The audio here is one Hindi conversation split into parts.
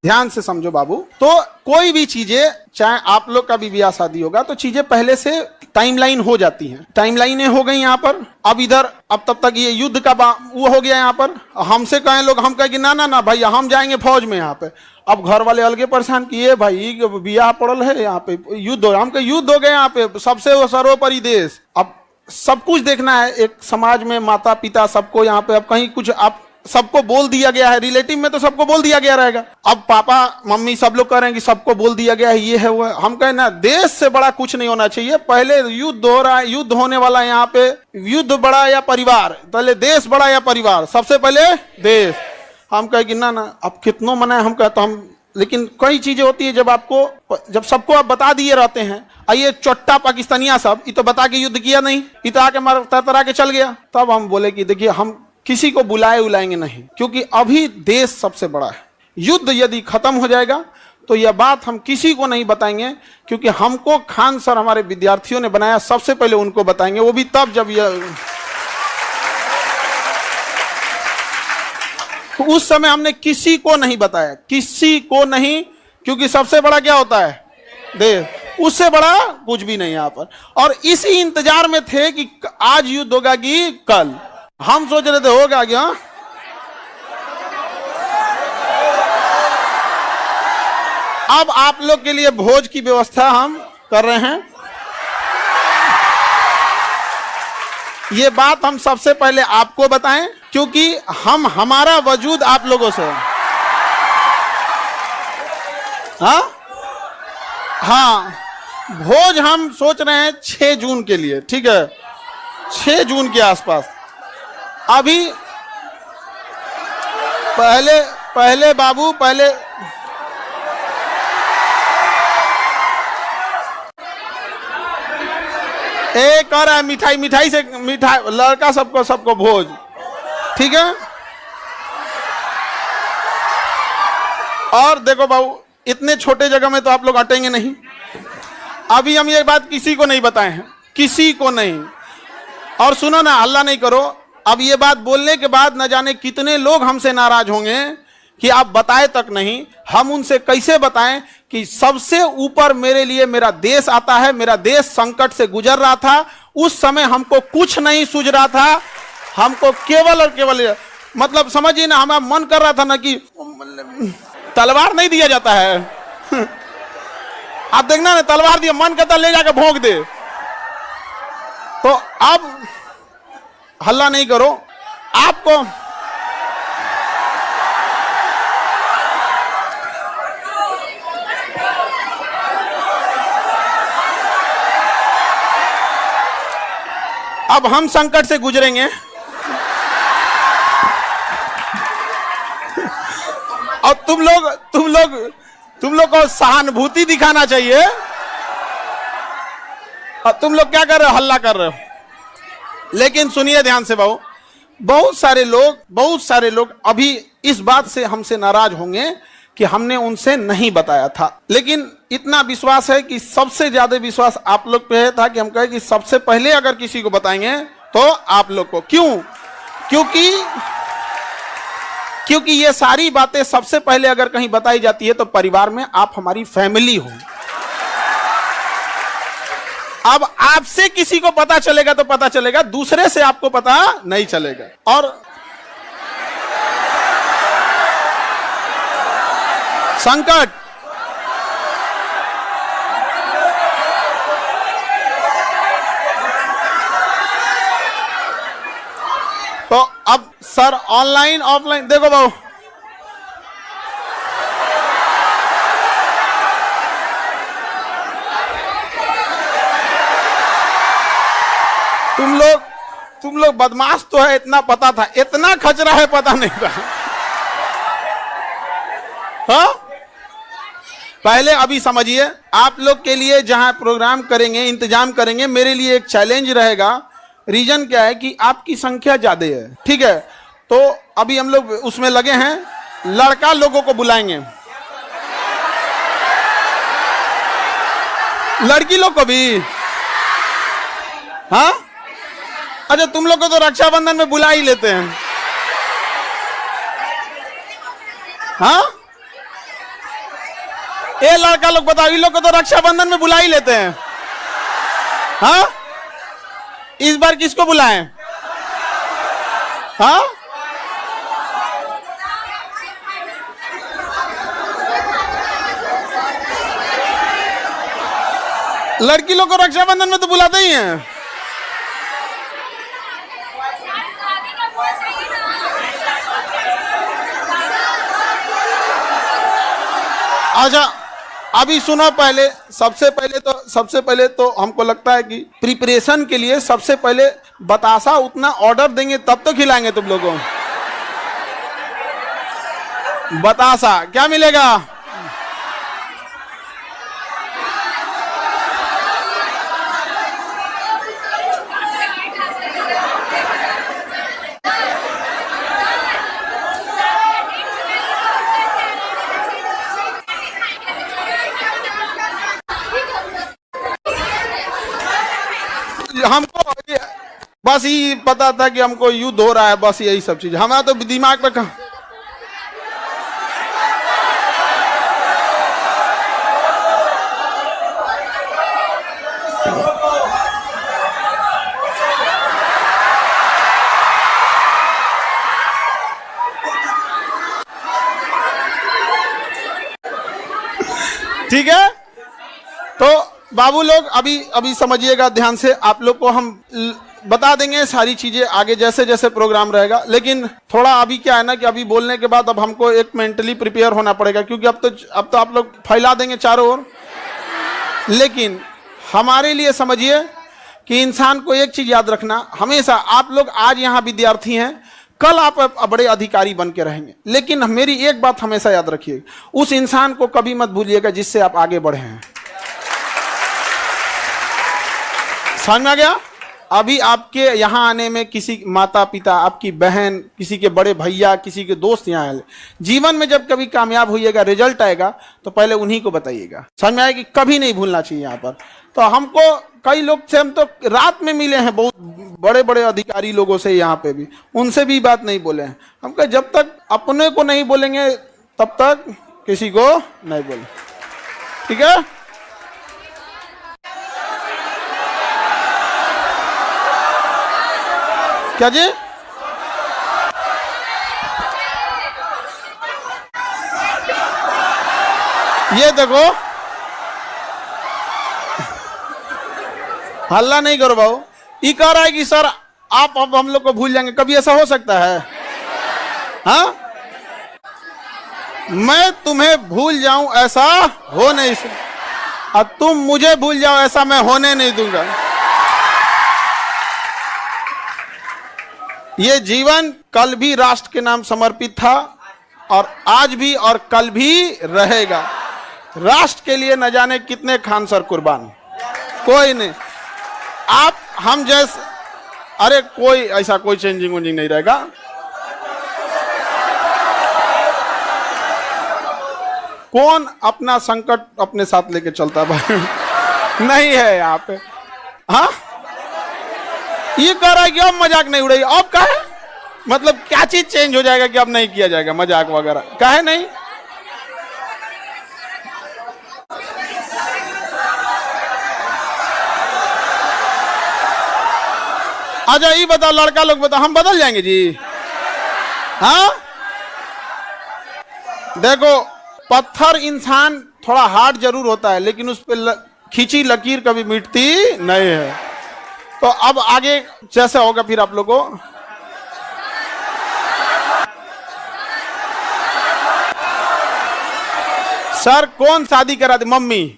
ध्यान से समझो बाबू। तो कोई भी चीजें, चाहे आप लोग का भी ब्याह शादी होगा तो चीजें पहले से टाइमलाइन हो जाती हैं। टाइमलाइनें हो गई यहाँ पर। अब इधर अब तब तक ये युद्ध का वो हो गया यहाँ पर। हमसे कहें लोग, हम कहें कि ना ना ना भाई हम जाएंगे फौज में यहाँ पे। अब घर वाले अलगे परेशान किए, भाई ब्याह पड़ल है यहाँ पे, युद्ध हो, हम कहे युद्ध हो गए यहाँ पे, सबसे सर्वोपरि देश। अब सब कुछ देखना है, एक समाज में माता पिता सबको यहाँ पे, अब कहीं कुछ आप सबको बोल दिया गया है, रिलेटिव में तो सबको बोल दिया गया रहेगा। अब पापा मम्मी सब लोग कह रहे हैं कि सबको बोल दिया गया है, ये है वो है। हम कहें ना, देश से बड़ा कुछ नहीं होना चाहिए। पहले युद्ध हो रहा है, युद्ध होने वाला है यहाँ पे, युद्ध बड़ा या परिवार, पहले देश बड़ा या परिवार, सबसे पहले देश। हम कहे कि ना ना अब कितनों मना है, हम कहते हम, लेकिन कई चीजें होती है जब सबको आप बता दिए रहते हैं। आइए चोट्टा पाकिस्तानिया सब, ये तो बता के युद्ध किया नहीं, ये तो आके मार तरतरा के चल गया। तब हम बोले कि देखिए हम किसी को बुलाएंगे नहीं, क्योंकि अभी देश सबसे बड़ा है। युद्ध यदि खत्म हो जाएगा तो यह बात हम किसी को नहीं बताएंगे, क्योंकि हमको खान सर हमारे विद्यार्थियों ने बनाया, सबसे पहले उनको बताएंगे, वो भी तब जब यह, तो उस समय हमने किसी को नहीं बताया, किसी को नहीं, क्योंकि सबसे बड़ा क्या होता है देश, उससे बड़ा कुछ भी नहीं यहाँ पर। और इसी इंतजार में थे कि आज युद्ध होगा कि कल। हम सोच रहे थे होगा क्या। अब आप लोग के लिए भोज की व्यवस्था हम कर रहे हैं। ये बात हम सबसे पहले आपको बताएं, क्योंकि हमारा वजूद आप लोगों से। हाँ, भोज हम सोच रहे हैं 6 जून के लिए, ठीक है, 6 जून के आसपास। अभी पहले बाबू, पहले एक और है मिठाई से, मिठाई लड़का सबको भोज, ठीक है। और देखो बाबू, इतने छोटे जगह में तो आप लोग अटेंगे नहीं। अभी हम ये बात किसी को नहीं बताए हैं, किसी को नहीं। और सुनो ना, हल्ला नहीं करो। अब ये बात बोलने के बाद न जाने कितने लोग हमसे नाराज होंगे कि आप बताए तक नहीं। हम उनसे कैसे बताएं कि सबसे ऊपर मेरे लिए मेरा देश आता है। मेरा देश संकट से गुजर रहा था, उस समय हमको कुछ नहीं सूझ रहा था, हमको केवल और केवल, मतलब समझिए ना, हमारा मन कर रहा था ना कि तलवार नहीं दिया जाता है आप देखना ना, तलवार दिया, मन करता ले जाकर भोंक दे। तो अब हल्ला नहीं करो। आपको अब हम संकट से गुजरेंगे और तुम लोग को सहानुभूति दिखाना चाहिए। और तुम लोग क्या कर रहे हो, हल्ला कर रहे हो। लेकिन सुनिए ध्यान से बाबू, बहुत सारे लोग अभी इस बात से हमसे नाराज होंगे कि हमने उनसे नहीं बताया था। लेकिन इतना विश्वास है कि सबसे ज्यादा विश्वास आप लोग पे था कि हम कहें कि सबसे पहले अगर किसी को बताएंगे तो आप लोग को। क्यों? क्योंकि ये सारी बातें सबसे पहले अगर कहीं बताई जाती है तो परिवार में आप हमारी फैमिली हो। अब आपसे किसी को पता चलेगा तो पता चलेगा, दूसरे से आपको पता नहीं चलेगा। और संकट, तो अब सर ऑनलाइन ऑफलाइन देखो बाबू, तुम लोग बदमाश तो है, इतना पता था, इतना खचरा है पता नहीं था। हाँ, पहले अभी समझिए, आप लोग के लिए जहां प्रोग्राम करेंगे, इंतजाम करेंगे, मेरे लिए एक चैलेंज रहेगा। रीजन क्या है कि आपकी संख्या ज्यादा है, ठीक है। तो अभी हम लोग उसमें लगे हैं, लड़का लोगों को बुलाएंगे, लड़की लोग को भी। हाँ, अच्छा, तुम लोग को तो रक्षाबंधन में बुला ही लेते हैं। हाँ, ये लड़का लोग बताओ, इन लोग को तो रक्षाबंधन में बुला ही लेते हैं। हाँ, इस बार किसको बुलाएं? हाँ, लड़की लोग को रक्षाबंधन में तो बुलाते ही हैं। अच्छा, अभी सुनो, पहले सबसे पहले तो हमको लगता है कि प्रिपरेशन के लिए सबसे पहले बतासा उतना ऑर्डर देंगे तब तो खिलाएंगे तुम लोगों को। बतासा क्या मिलेगा? हमको बस ही पता था कि हमको युद्ध हो रहा है, बस यही सब चीज हमारा तो दिमाग में कहा। ठीक है, तो बाबू लोग अभी समझिएगा ध्यान से। आप लोग को हम बता देंगे सारी चीजें आगे जैसे जैसे प्रोग्राम रहेगा, लेकिन थोड़ा अभी क्या है ना कि अभी बोलने के बाद अब हमको एक मेंटली प्रिपेयर होना पड़ेगा, क्योंकि अब तो आप लोग फैला देंगे चारों ओर। लेकिन हमारे लिए समझिए कि इंसान को एक चीज याद रखना हमेशा, आप लोग आज यहाँ विद्यार्थी हैं, कल आप बड़े अधिकारी बन के रहेंगे। लेकिन मेरी एक बात हमेशा याद रखिए, उस इंसान को कभी मत भूलिएगा जिससे आप आगे बढ़े हैं। समझ में आ गया? अभी आपके यहाँ आने में किसी माता पिता, आपकी बहन, किसी के बड़े भैया, किसी के दोस्त यहाँ आए, जीवन में जब कभी कामयाब होइएगा, रिजल्ट आएगा तो पहले उन्हीं को बताइएगा। समझ में आएगी? कभी नहीं भूलना चाहिए यहाँ पर। तो हमको कई लोग से हम तो रात में मिले हैं, बहुत बड़े बड़े अधिकारी लोगों से यहाँ पे भी, उनसे भी बात नहीं बोले हैं। हम कहे जब तक अपने को नहीं बोलेंगे तब तक किसी को नहीं बोले। ठीक है? क्या जी? ये देखो, हल्ला नहीं करो बाबू। ये कह रहा है कि सर आप अब हम लोग को भूल जाएंगे, कभी ऐसा हो सकता है? हाँ, मैं तुम्हें भूल जाऊं ऐसा हो नहीं सकता, और तुम मुझे भूल जाओ ऐसा मैं होने नहीं दूंगा। ये जीवन कल भी राष्ट्र के नाम समर्पित था, और आज भी और कल भी रहेगा। राष्ट्र के लिए न जाने कितने खान सर कुर्बान, कोई नहीं। आप हम जैसे, अरे कोई ऐसा कोई चेंजिंग वेंजिंग नहीं रहेगा। कौन अपना संकट अपने साथ लेके चलता भाई? नहीं है यहाँ पे। हाँ, ये कह रहा है कि अब मजाक नहीं उड़ेगी। अब कहे मतलब क्या चीज चेंज हो जाएगा कि अब नहीं किया जाएगा मजाक वगैरह? कहे नहीं। अच्छा ये बताओ, लड़का लोग बताओ, हम बदल जाएंगे जी? हाँ, देखो पत्थर इंसान थोड़ा हार्ड जरूर होता है, लेकिन उस पर खींची लकीर कभी मिटती नहीं है। तो अब आगे जैसे होगा फिर आप लोगों को सर कौन शादी करा दे? मम्मी।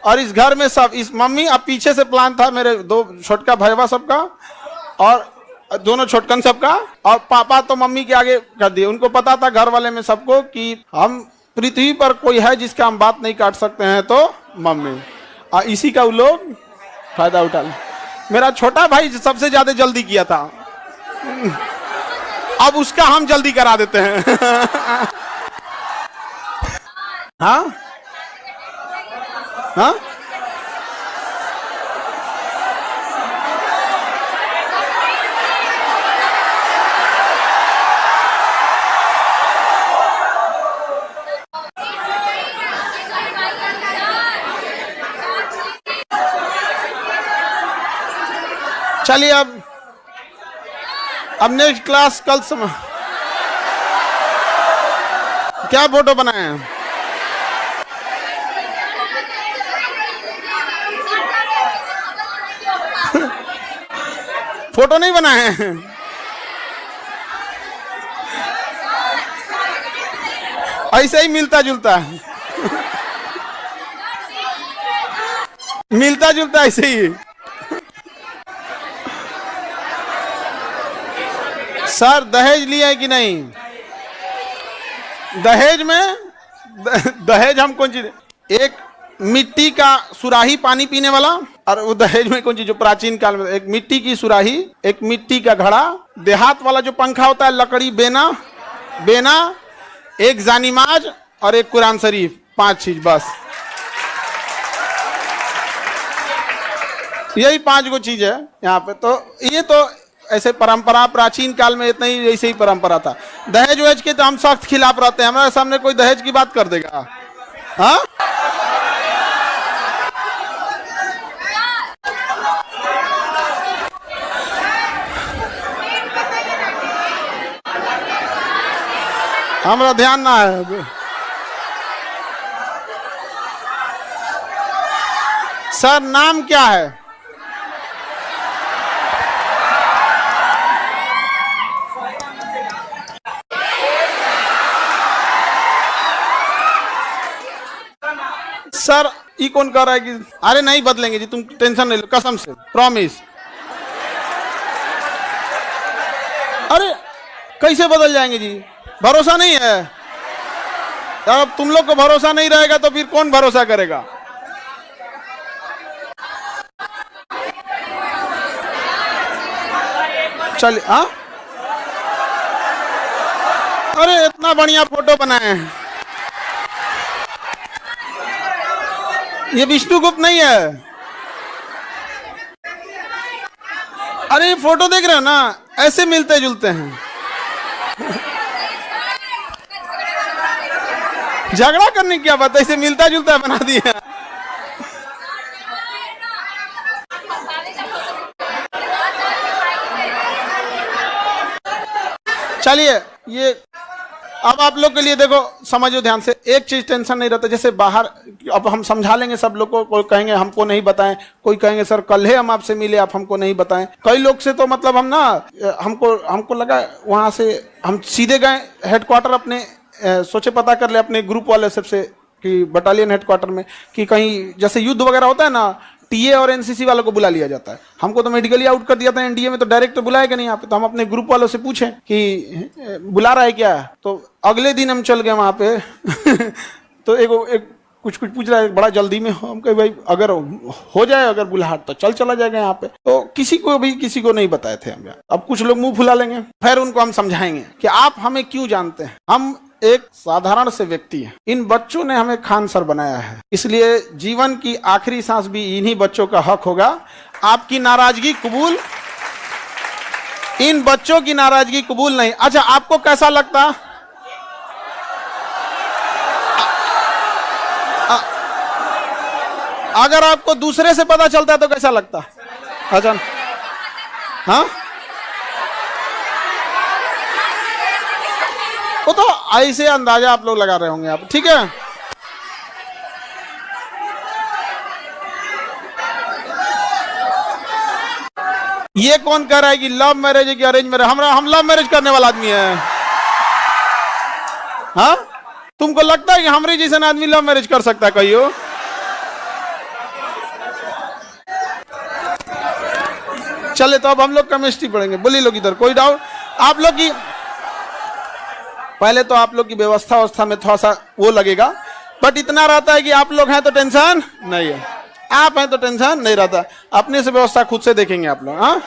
और इस घर में सब इस मम्मी। अब पीछे से प्लान था मेरे दो छोटका भैया सबका और दोनों छोटकन सबका, और पापा तो मम्मी के आगे कर दिए। उनको पता था घर वाले में सबको कि हम पृथ्वी पर कोई है जिसका हम बात नहीं काट सकते हैं, तो मम्मी। और इसी का वो लोग फायदा उठा ले। मेरा छोटा भाई सबसे ज्यादा जल्दी किया था, अब उसका हम जल्दी करा देते हैं। हाँ हाँ, चलिए अब नेक्स्ट क्लास कल क्या फोटो बनाए हैं? फोटो नहीं बनाए हैं। ऐसे ही मिलता जुलता है, मिलता जुलता ऐसे ही। सर दहेज लिया है कि नहीं? दहेज में दहेज हम कौन चीज, एक मिट्टी का सुराही पानी पीने वाला, और वो दहेज में कौन चीज जो प्राचीन काल में एक मिट्टी की सुराही, एक मिट्टी का घड़ा, देहात वाला जो पंखा होता है लकड़ी, बेना बेना, एक जानिमाज और एक कुरान शरीफ, 5 चीज बस। यही 5 गो चीज है यहाँ पे। तो ये तो ऐसे परंपरा प्राचीन काल में इतना ही ऐसे ही परंपरा था। दहेज वहेज के तो हम सख्त खिलाफ रहते हैं। हमारे सामने कोई दहेज की बात कर देगा, हाँ? हमारा ध्यान ना है। सर नाम क्या है? सर ये कौन कह रहा है कि अरे नहीं बदलेंगे जी, तुम टेंशन नहीं लो, कसम से प्रॉमिस। अरे कैसे बदल जाएंगे जी? भरोसा नहीं है। अब तुम लोग को भरोसा नहीं रहेगा तो फिर कौन भरोसा करेगा? चलिए, हाँ? अरे इतना बढ़िया फोटो बनाए हैं। ये विष्णुगुप्त नहीं है। अरे ये फोटो देख रहे हो ना, ऐसे मिलते जुलते हैं। झगड़ा करने की क्या बात है, ऐसे मिलता जुलता बना दिया। चलिए ये अब आप लोग के लिए देखो, समझो ध्यान से, एक चीज टेंशन नहीं रहता। जैसे बाहर अब हम समझा लेंगे सब लोग को, कोई कहेंगे हमको नहीं बताएं, कोई कहेंगे सर कल है हम आपसे मिले आप हमको नहीं बताएं। कई लोग से तो मतलब हम ना हमको लगा वहां से हम सीधे गए हेडक्वार्टर अपने, सोचे पता कर ले अपने ग्रुप वाले सबसे कि बटालियन हेडक्वार्टर में कि कहीं जैसे युद्ध वगैरह होता है ना, टीए और एनसीसी वालों को बुला लिया जाता है। हमको तो मेडिकली आउट कर दिया था एनडीए में, तो डायरेक्ट तो बुलाएगा नहीं यहाँ पे। तो हम अपने ग्रुप वालों से पूछें कि बुला रहा है क्या, तो अगले दिन हम चल गए वहाँ पे। तो एक कुछ पूछ रहा है, बड़ा जल्दी में हो। हम कहे भाई अगर हो जाए अगर बुलाहट तो चला जाएगा यहाँ पे। तो किसी को नहीं बताए थे हम। अब कुछ लोग मुंह फुला लेंगे, फिर उनको हम समझाएंगे कि आप हमें क्यों जानते हैं, हम एक साधारण से व्यक्ति हैं। इन बच्चों ने हमें खान सर बनाया है, इसलिए जीवन की आखिरी सांस भी इन्हीं बच्चों का हक होगा। आपकी नाराजगी कबूल, इन बच्चों की नाराजगी कबूल नहीं। अच्छा आपको कैसा लगता, अगर आपको दूसरे से पता चलता है तो कैसा लगता? अच्छा, हाँ, वो तो ऐसे अंदाजा आप लोग लगा रहे होंगे आप, ठीक है। ये कौन कह रहा है कि लव मैरिज है कि अरेंज मैरिज? हम लव मैरिज करने वाला आदमी है, हाँ? तुमको लगता है कि हमारे जैसा आदमी लव मैरिज कर सकता है कहियो? चले तो अब हम लोग केमिस्ट्री पढ़ेंगे। बोलिए लोग इधर, कोई डाउट? आप लोग की पहले तो आप लोग की व्यवस्था में थोड़ा सा वो लगेगा, बट इतना रहता है कि आप लोग हैं तो टेंशन नहीं है, आप हैं तो टेंशन नहीं रहता। अपने से व्यवस्था खुद से देखेंगे आप लोग, हाँ?